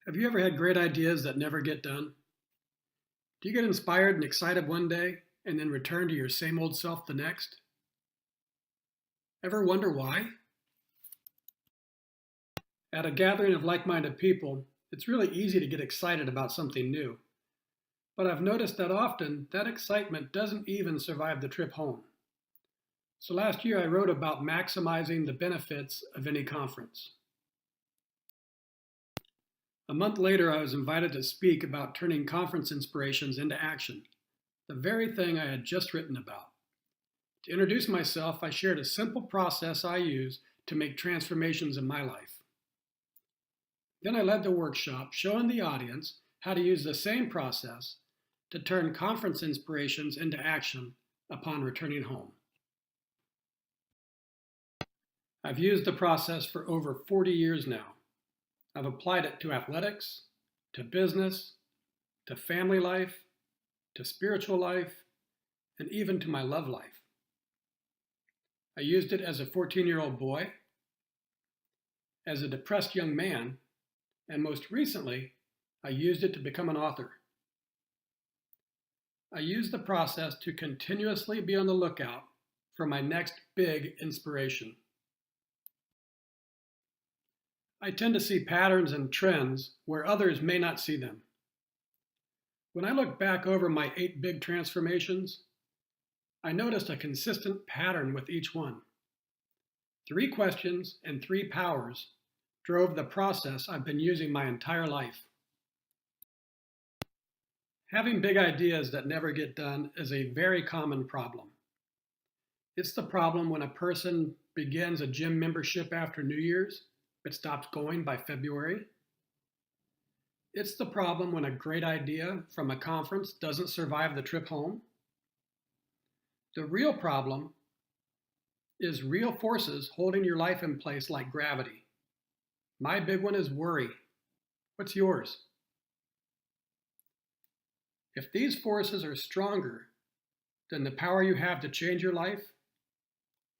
Have you ever had great ideas that never get done? Do you get inspired and excited one day and then return to your same old self the next? Ever wonder why? At a gathering of like-minded people, it's really easy to get excited about something new. But I've noticed that often that excitement doesn't even survive the trip home. So last year I wrote about maximizing the benefits of any conference. A month later, I was invited to speak about turning conference inspirations into action, the very thing I had just written about. To introduce myself, I shared a simple process I use to make transformations in my life. Then I led the workshop showing the audience how to use the same process to turn conference inspirations into action upon returning home. I've used the process for over 40 years now. I've applied it to athletics, to business, to family life, to spiritual life, and even to my love life. I used it as a 14-year-old boy, as a depressed young man, and most recently, I used it to become an author. I use the process to continuously be on the lookout for my next big inspiration. I tend to see patterns and trends where others may not see them. When I look back over my 8 big transformations, I noticed a consistent pattern with each one. 3 questions and 3 powers drove the process I've been using my entire life. Having big ideas that never get done is a very common problem. It's the problem when a person begins a gym membership after New Year's but stops going by February. It's the problem when a great idea from a conference doesn't survive the trip home. The real problem is real forces holding your life in place like gravity. My big one is worry. What's yours? If these forces are stronger than the power you have to change your life,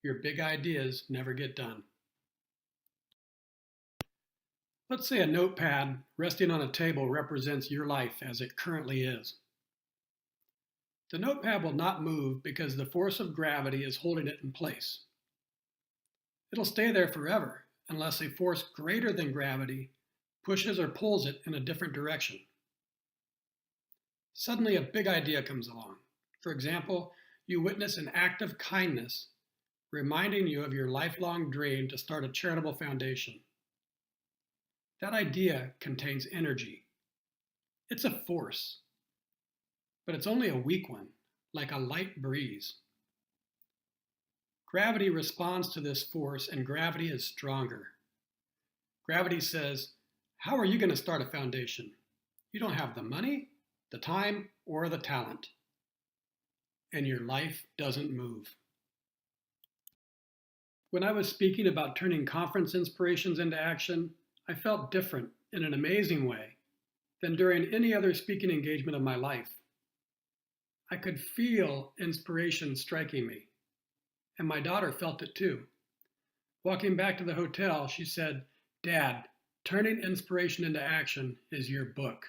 your big ideas never get done. Let's say a notepad resting on a table represents your life as it currently is. The notepad will not move because the force of gravity is holding it in place. It'll stay there forever unless a force greater than gravity pushes or pulls it in a different direction. Suddenly a big idea comes along. For example, you witness an act of kindness reminding you of your lifelong dream to start a charitable foundation. That idea contains energy. It's a force, but it's only a weak one, like a light breeze. Gravity responds to this force, and gravity is stronger. Gravity says, how are you going to start a foundation? You don't have the money, the time, or the talent. And your life doesn't move. When I was speaking about turning conference inspirations into action, I felt different in an amazing way than during any other speaking engagement of my life. I could feel inspiration striking me, and my daughter felt it too. Walking back to the hotel, she said, "Dad, turning inspiration into action is your book."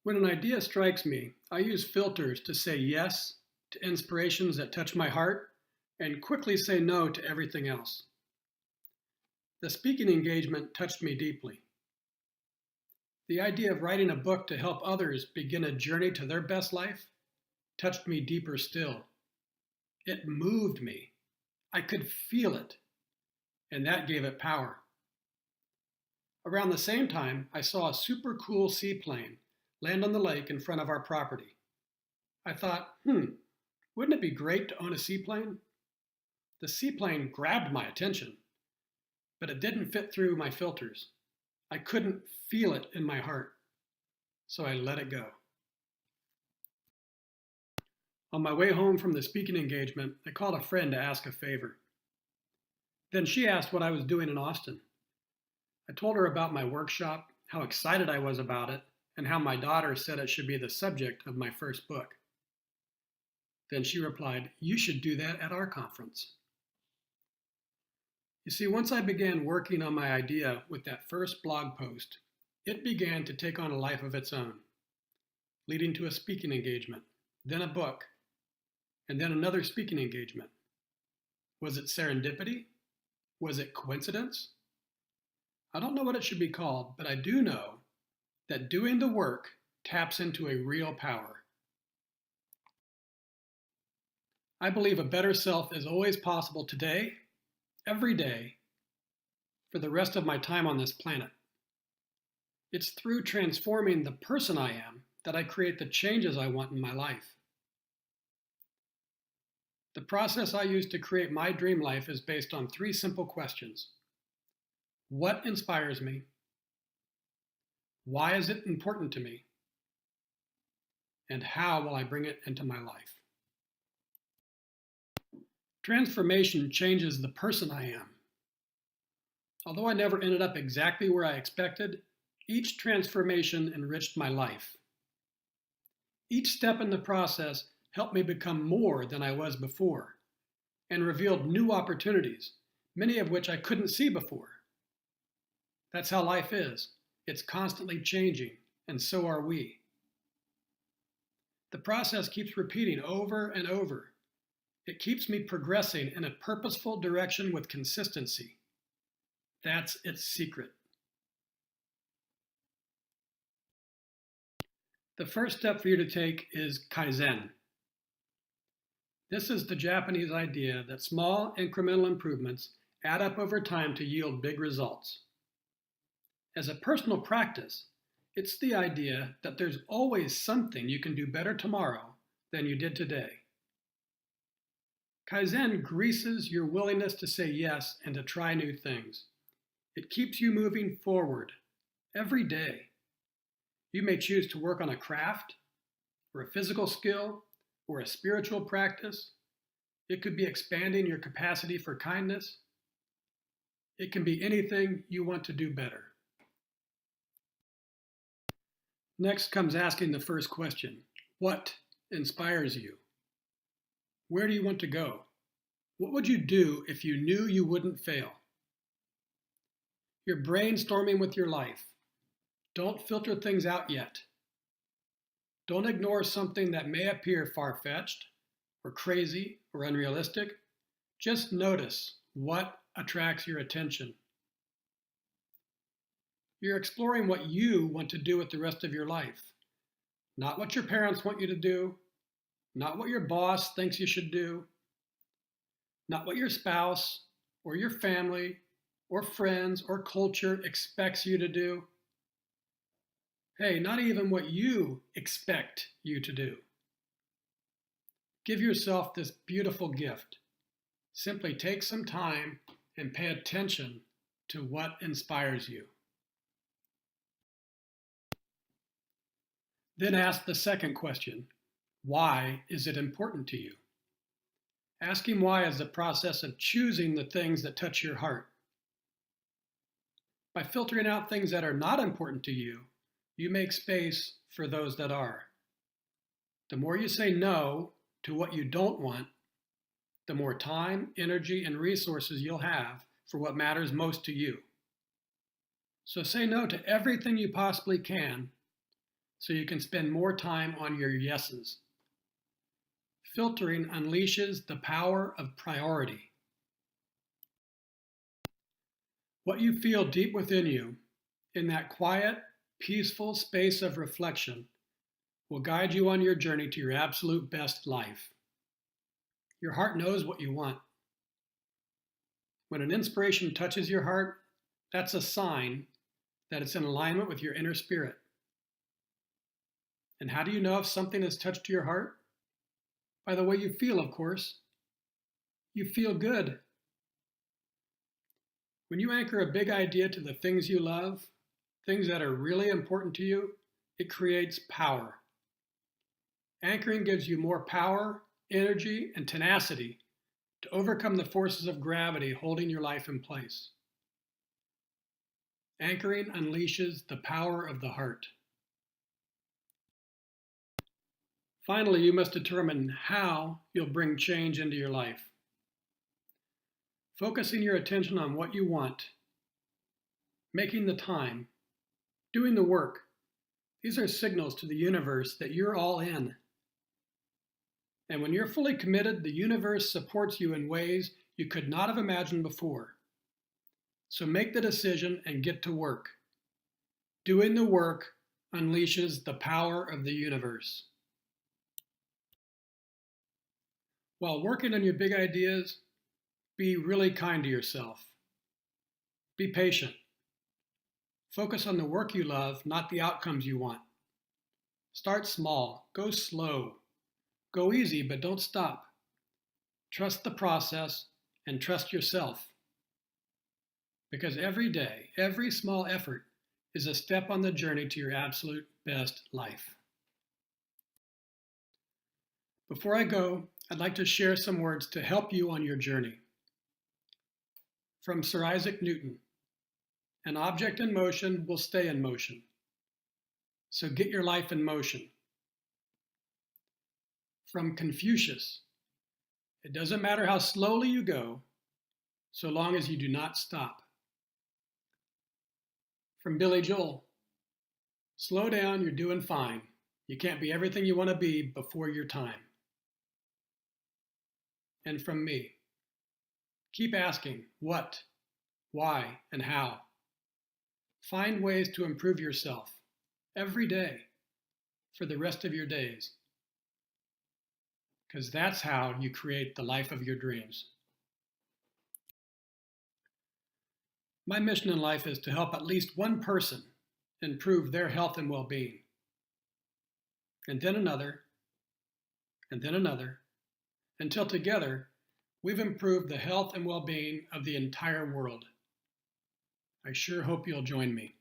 When an idea strikes me, I use filters to say yes to inspirations that touch my heart and quickly say no to everything else. The speaking engagement touched me deeply. The idea of writing a book to help others begin a journey to their best life touched me deeper still. It moved me. I could feel it, and that gave it power. Around the same time, I saw a super cool seaplane land on the lake in front of our property. I thought, wouldn't it be great to own a seaplane? The seaplane grabbed my attention, but it didn't fit through my filters. I couldn't feel it in my heart, so I let it go. On my way home from the speaking engagement, I called a friend to ask a favor. Then she asked what I was doing in Austin. I told her about my workshop, how excited I was about it, and how my daughter said it should be the subject of my first book. Then she replied, "You should do that at our conference." You see, once I began working on my idea with that first blog post, it began to take on a life of its own, leading to a speaking engagement, then a book, and then another speaking engagement. Was it serendipity? Was it coincidence? I don't know what it should be called, but I do know that doing the work taps into a real power. I believe a better self is always possible today, every day, for the rest of my time on this planet. It's through transforming the person I am that I create the changes I want in my life. The process I use to create my dream life is based on 3 simple questions. What inspires me? Why is it important to me? And how will I bring it into my life? Transformation changes the person I am. Although I never ended up exactly where I expected, each transformation enriched my life. Each step in the process helped me become more than I was before, and revealed new opportunities, many of which I couldn't see before. That's how life is. It's constantly changing, and so are we. The process keeps repeating over and over. It keeps me progressing in a purposeful direction with consistency. That's its secret. The first step for you to take is Kaizen. This is the Japanese idea that small incremental improvements add up over time to yield big results. As a personal practice, it's the idea that there's always something you can do better tomorrow than you did today. Kaizen greases your willingness to say yes and to try new things. It keeps you moving forward every day. You may choose to work on a craft, or a physical skill, or a spiritual practice. It could be expanding your capacity for kindness. It can be anything you want to do better. Next comes asking the first question. What inspires you? Where do you want to go? What would you do if you knew you wouldn't fail? You're brainstorming with your life. Don't filter things out yet. Don't ignore something that may appear far-fetched or crazy or unrealistic. Just notice what attracts your attention. You're exploring what you want to do with the rest of your life. Not what your parents want you to do, not what your boss thinks you should do, not what your spouse or your family or friends or culture expects you to do. Hey, not even what you expect you to do. Give yourself this beautiful gift. Simply take some time and pay attention to what inspires you. Then ask the second question. Why is it important to you? Asking why is the process of choosing the things that touch your heart. By filtering out things that are not important to you, you make space for those that are. The more you say no to what you don't want, the more time, energy, and resources you'll have for what matters most to you. So say no to everything you possibly can so you can spend more time on your yeses. Filtering unleashes the power of priority. What you feel deep within you, in that quiet, peaceful space of reflection, will guide you on your journey to your absolute best life. Your heart knows what you want. When an inspiration touches your heart, that's a sign that it's in alignment with your inner spirit. And how do you know if something has touched your heart? By the way you feel, of course. You feel good. When you anchor a big idea to the things you love, things that are really important to you, it creates power. Anchoring gives you more power, energy, and tenacity to overcome the forces of gravity holding your life in place. Anchoring unleashes the power of the heart. Finally, you must determine how you'll bring change into your life. Focusing your attention on what you want, making the time, doing the work. These are signals to the universe that you're all in. And when you're fully committed, the universe supports you in ways you could not have imagined before. So make the decision and get to work. Doing the work unleashes the power of the universe. While working on your big ideas, be really kind to yourself. Be patient. Focus on the work you love, not the outcomes you want. Start small. Go slow. Go easy, but don't stop. Trust the process and trust yourself. Because every day, every small effort is a step on the journey to your absolute best life. Before I go, I'd like to share some words to help you on your journey. From Sir Isaac Newton, an object in motion will stay in motion. So get your life in motion. From Confucius, it doesn't matter how slowly you go, so long as you do not stop. From Billy Joel, slow down, you're doing fine. You can't be everything you want to be before your time. And from me, keep asking what, why, and how. Find ways to improve yourself every day for the rest of your days. Because that's how you create the life of your dreams. My mission in life is to help at least one person improve their health and well-being. And then another, and then another, until together we've improved the health and well-being of the entire world. I sure hope you'll join me.